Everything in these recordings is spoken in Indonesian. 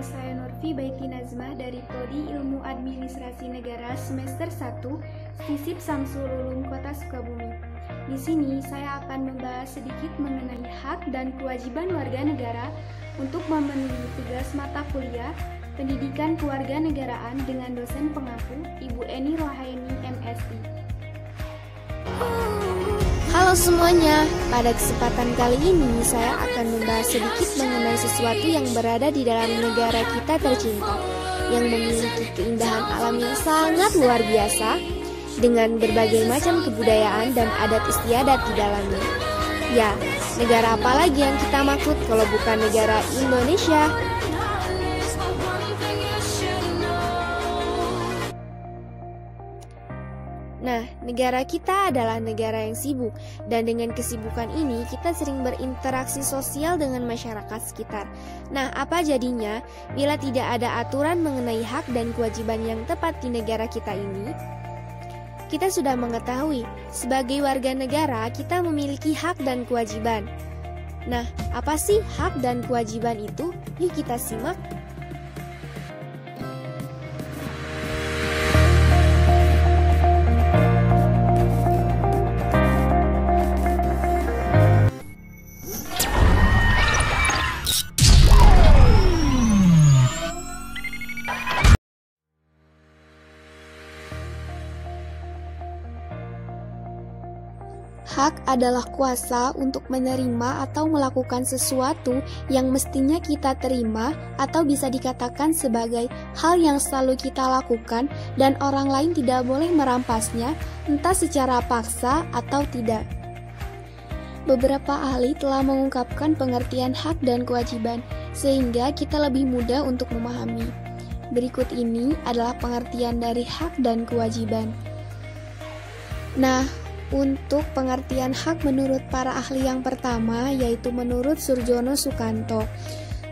Nama saya Nurfi Baiti Nazmah dari Prodi Ilmu Administrasi Negara semester 1, FISIP Samsul Ulum Kota Sukabumi. Di sini saya akan membahas sedikit mengenai hak dan kewajiban warga negara untuk memenuhi tugas mata kuliah Pendidikan Kewarganegaraan dengan dosen pengaku Ibu Eni Rohaini MSI. Halo semuanya, pada kesempatan kali ini saya akan membahas sedikit mengenai sesuatu yang berada di dalam negara kita tercinta, yang memiliki keindahan alam yang sangat luar biasa, dengan berbagai macam kebudayaan dan adat istiadat di dalamnya. Ya, negara apa lagi yang kita maksud kalau bukan negara Indonesia? Nah, negara kita adalah negara yang sibuk, dan dengan kesibukan ini kita sering berinteraksi sosial dengan masyarakat sekitar. Nah, apa jadinya bila tidak ada aturan mengenai hak dan kewajiban yang tepat di negara kita ini? Kita sudah mengetahui, sebagai warga negara kita memiliki hak dan kewajiban. Nah, apa sih hak dan kewajiban itu? Yuk kita simak. Hak adalah kuasa untuk menerima atau melakukan sesuatu yang mestinya kita terima atau bisa dikatakan sebagai hal yang selalu kita lakukan dan orang lain tidak boleh merampasnya, entah secara paksa atau tidak. Beberapa ahli telah mengungkapkan pengertian hak dan kewajiban sehingga kita lebih mudah untuk memahami. Berikut ini adalah pengertian dari hak dan kewajiban. Nah, untuk pengertian hak menurut para ahli yang pertama, yaitu menurut Surjono Sukanto.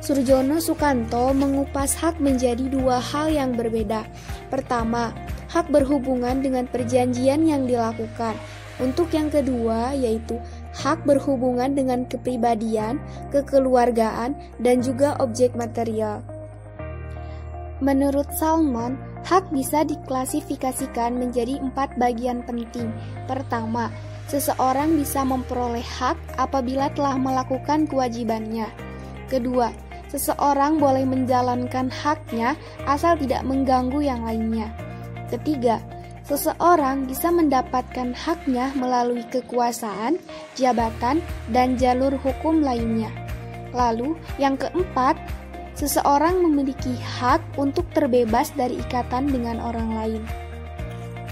Surjono Sukanto mengupas hak menjadi dua hal yang berbeda. Pertama, hak berhubungan dengan perjanjian yang dilakukan. Untuk yang kedua, yaitu hak berhubungan dengan kepribadian, kekeluargaan, dan juga objek material. Menurut Salmon, hak bisa diklasifikasikan menjadi 4 bagian penting. Pertama, seseorang bisa memperoleh hak apabila telah melakukan kewajibannya. Kedua, seseorang boleh menjalankan haknya asal tidak mengganggu yang lainnya. Ketiga, seseorang bisa mendapatkan haknya melalui kekuasaan, jabatan, dan jalur hukum lainnya. Lalu, yang keempat, seseorang memiliki hak untuk terbebas dari ikatan dengan orang lain.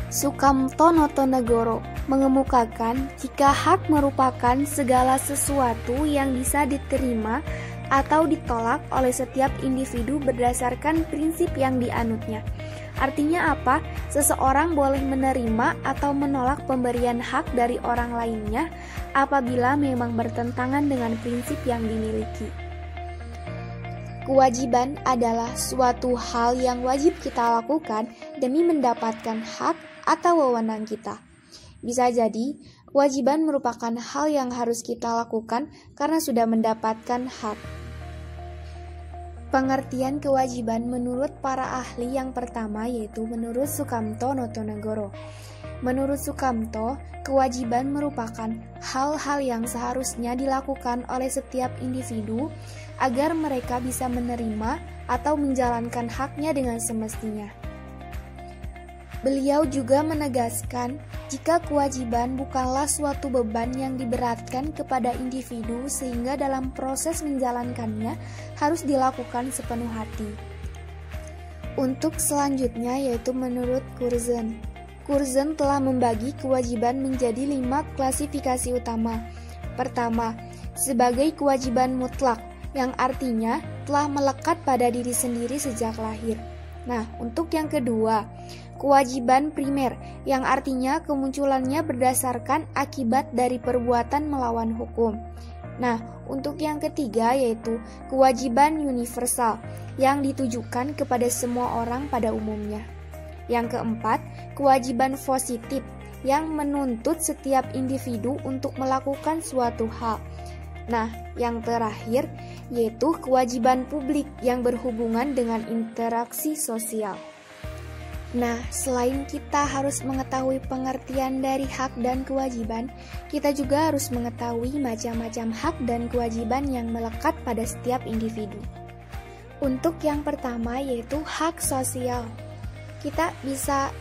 Sukamto Notonegoro mengemukakan jika hak merupakan segala sesuatu yang bisa diterima atau ditolak oleh setiap individu berdasarkan prinsip yang dianutnya. Artinya apa? Seseorang boleh menerima atau menolak pemberian hak dari orang lainnya apabila memang bertentangan dengan prinsip yang dimiliki. Kewajiban adalah suatu hal yang wajib kita lakukan demi mendapatkan hak atau wewenang kita. Bisa jadi, kewajiban merupakan hal yang harus kita lakukan karena sudah mendapatkan hak. Pengertian kewajiban menurut para ahli yang pertama yaitu menurut Sukamto Notonegoro. Menurut Sukamto, kewajiban merupakan hal-hal yang seharusnya dilakukan oleh setiap individu agar mereka bisa menerima atau menjalankan haknya dengan semestinya. Beliau juga menegaskan jika kewajiban bukanlah suatu beban yang diberatkan kepada individu sehingga dalam proses menjalankannya harus dilakukan sepenuh hati. Untuk selanjutnya yaitu menurut Curzon. Curzon telah membagi kewajiban menjadi 5 klasifikasi utama. Pertama, sebagai kewajiban mutlak, yang artinya telah melekat pada diri sendiri sejak lahir. Nah, untuk yang kedua, kewajiban primer, yang artinya kemunculannya berdasarkan akibat dari perbuatan melawan hukum. Nah, untuk yang ketiga yaitu kewajiban universal, yang ditujukan kepada semua orang pada umumnya. Yang keempat, kewajiban positif, yang menuntut setiap individu untuk melakukan suatu hal. Nah, yang terakhir yaitu kewajiban publik yang berhubungan dengan interaksi sosial. Nah, selain kita harus mengetahui pengertian dari hak dan kewajiban, kita juga harus mengetahui macam-macam hak dan kewajiban yang melekat pada setiap individu. Untuk yang pertama yaitu hak sosial. Kita bisa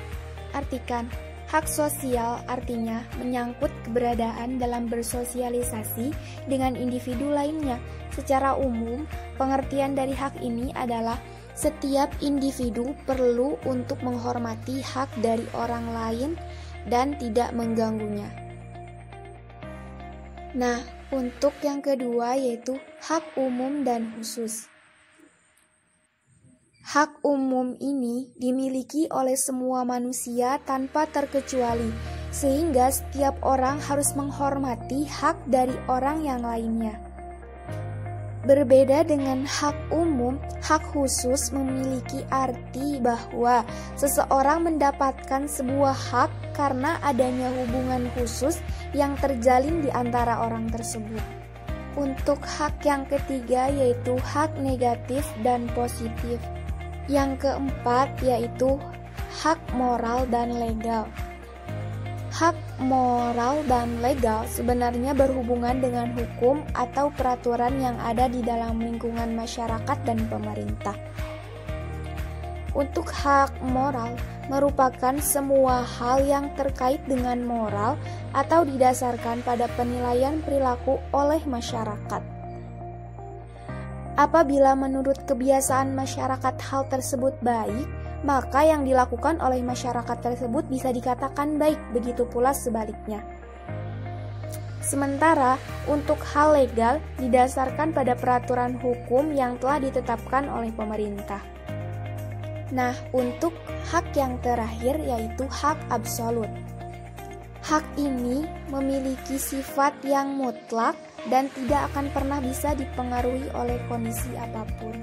artikan hak sosial artinya menyangkut keberadaan dalam bersosialisasi dengan individu lainnya. Secara umum, pengertian dari hak ini adalah setiap individu perlu untuk menghormati hak dari orang lain dan tidak mengganggunya. Nah, untuk yang kedua yaitu hak umum dan khusus. Hak umum ini dimiliki oleh semua manusia tanpa terkecuali, sehingga setiap orang harus menghormati hak dari orang yang lainnya. Berbeda dengan hak umum, hak khusus memiliki arti bahwa seseorang mendapatkan sebuah hak karena adanya hubungan khusus yang terjalin di antara orang tersebut. Untuk hak yang ketiga yaitu hak negatif dan positif. Yang keempat yaitu hak moral dan legal. Hak moral dan legal sebenarnya berhubungan dengan hukum atau peraturan yang ada di dalam lingkungan masyarakat dan pemerintah. Untuk hak moral merupakan semua hal yang terkait dengan moral atau didasarkan pada penilaian perilaku oleh masyarakat. Apabila menurut kebiasaan masyarakat hal tersebut baik, maka yang dilakukan oleh masyarakat tersebut bisa dikatakan baik, begitu pula sebaliknya. Sementara untuk hal legal didasarkan pada peraturan hukum yang telah ditetapkan oleh pemerintah. Nah, untuk hak yang terakhir yaitu hak absolut. Hak ini memiliki sifat yang mutlak dan tidak akan pernah bisa dipengaruhi oleh kondisi apapun.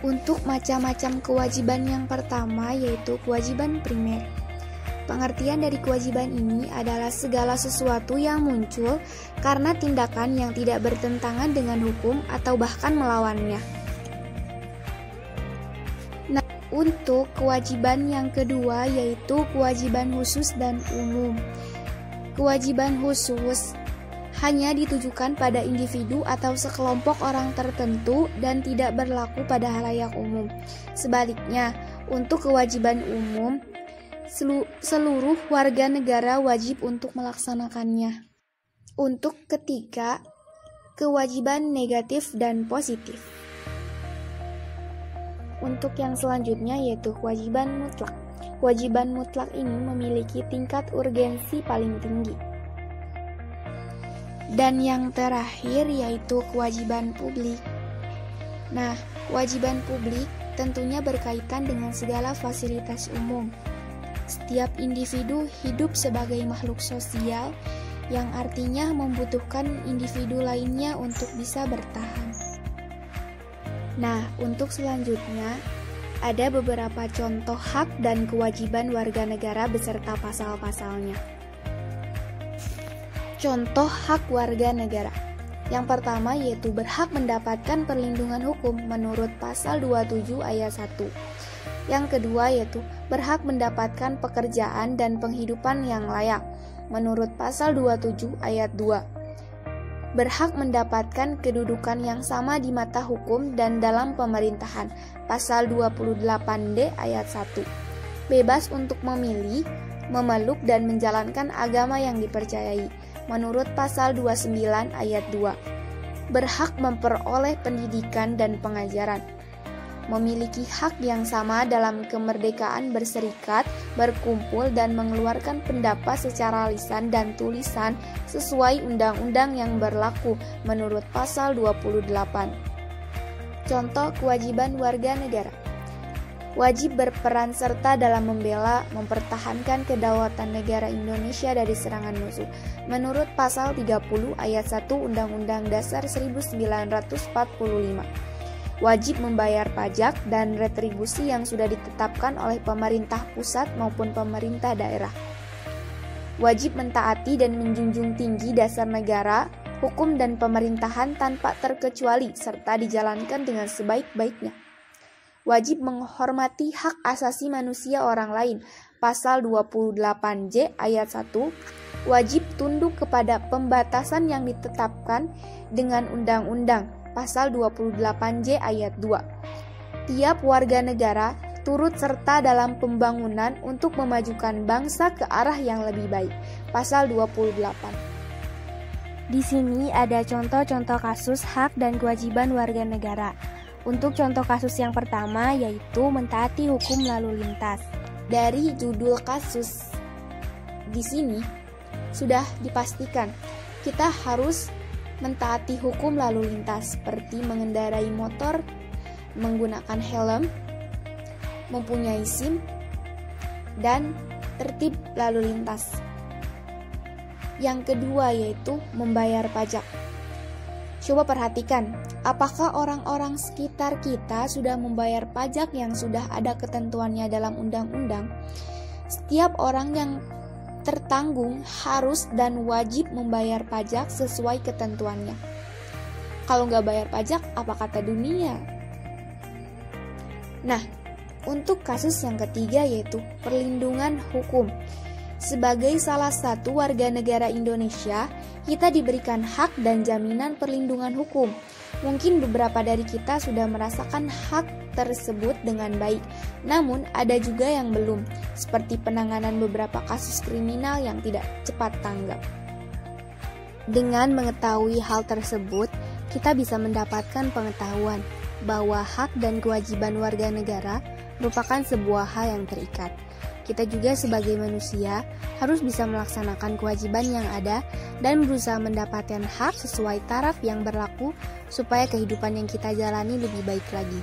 Untuk macam-macam kewajiban yang pertama yaitu kewajiban primer. Pengertian dari kewajiban ini adalah segala sesuatu yang muncul karena tindakan yang tidak bertentangan dengan hukum atau bahkan melawannya. Nah, untuk kewajiban yang kedua yaitu kewajiban khusus dan umum. Kewajiban khusus hanya ditujukan pada individu atau sekelompok orang tertentu dan tidak berlaku pada halayak umum. Sebaliknya, untuk kewajiban umum, seluruh warga negara wajib untuk melaksanakannya. Untuk ketiga, kewajiban negatif dan positif. Untuk yang selanjutnya yaitu kewajiban mutlak. Kewajiban mutlak ini memiliki tingkat urgensi paling tinggi. Dan yang terakhir yaitu kewajiban publik. Nah, kewajiban publik tentunya berkaitan dengan segala fasilitas umum. Setiap individu hidup sebagai makhluk sosial yang artinya membutuhkan individu lainnya untuk bisa bertahan. Nah, untuk selanjutnya ada beberapa contoh hak dan kewajiban warga negara beserta pasal-pasalnya. Contoh hak warga negara. Yang pertama yaitu berhak mendapatkan perlindungan hukum menurut pasal 27 ayat 1. Yang kedua yaitu berhak mendapatkan pekerjaan dan penghidupan yang layak menurut pasal 27 ayat 2. Berhak mendapatkan kedudukan yang sama di mata hukum dan dalam pemerintahan pasal 28D ayat 1. Bebas untuk memilih, memeluk dan menjalankan agama yang dipercayai menurut pasal 29 ayat 2. Berhak memperoleh pendidikan dan pengajaran. Memiliki hak yang sama dalam kemerdekaan berserikat, berkumpul dan mengeluarkan pendapat secara lisan dan tulisan sesuai undang-undang yang berlaku menurut pasal 28. Contoh kewajiban warga negara. Wajib berperan serta dalam membela, mempertahankan kedaulatan negara Indonesia dari serangan musuh menurut pasal 30 ayat 1 Undang-Undang Dasar 1945. Wajib membayar pajak dan retribusi yang sudah ditetapkan oleh pemerintah pusat maupun pemerintah daerah. Wajib mentaati dan menjunjung tinggi dasar negara, hukum dan pemerintahan tanpa terkecuali serta dijalankan dengan sebaik-baiknya. Wajib menghormati hak asasi manusia orang lain. Pasal 28J ayat 1, wajib tunduk kepada pembatasan yang ditetapkan dengan undang-undang. Pasal 28J ayat 2. Tiap warga negara turut serta dalam pembangunan untuk memajukan bangsa ke arah yang lebih baik. Pasal 28. Di sini ada contoh-contoh kasus hak dan kewajiban warga negara. Untuk contoh kasus yang pertama yaitu mentaati hukum lalu lintas. Dari judul kasus di sini sudah dipastikan kita harus mentaati hukum lalu lintas seperti mengendarai motor, menggunakan helm, mempunyai SIM, dan tertib lalu lintas. Yang kedua yaitu membayar pajak. Coba perhatikan, apakah orang-orang sekitar kita sudah membayar pajak yang sudah ada ketentuannya dalam undang-undang? Setiap orang yang tertanggung harus dan wajib membayar pajak sesuai ketentuannya. Kalau nggak bayar pajak, apa kata dunia? Nah, untuk kasus yang ketiga yaitu perlindungan hukum. Sebagai salah satu warga negara Indonesia, kita diberikan hak dan jaminan perlindungan hukum. Mungkin beberapa dari kita sudah merasakan hak tersebut dengan baik, namun ada juga yang belum, seperti penanganan beberapa kasus kriminal yang tidak cepat tanggap. Dengan mengetahui hal tersebut, kita bisa mendapatkan pengetahuan bahwa hak dan kewajiban warga negara merupakan sebuah hal yang terikat. Kita juga sebagai manusia harus bisa melaksanakan kewajiban yang ada dan berusaha mendapatkan hak sesuai taraf yang berlaku supaya kehidupan yang kita jalani lebih baik lagi.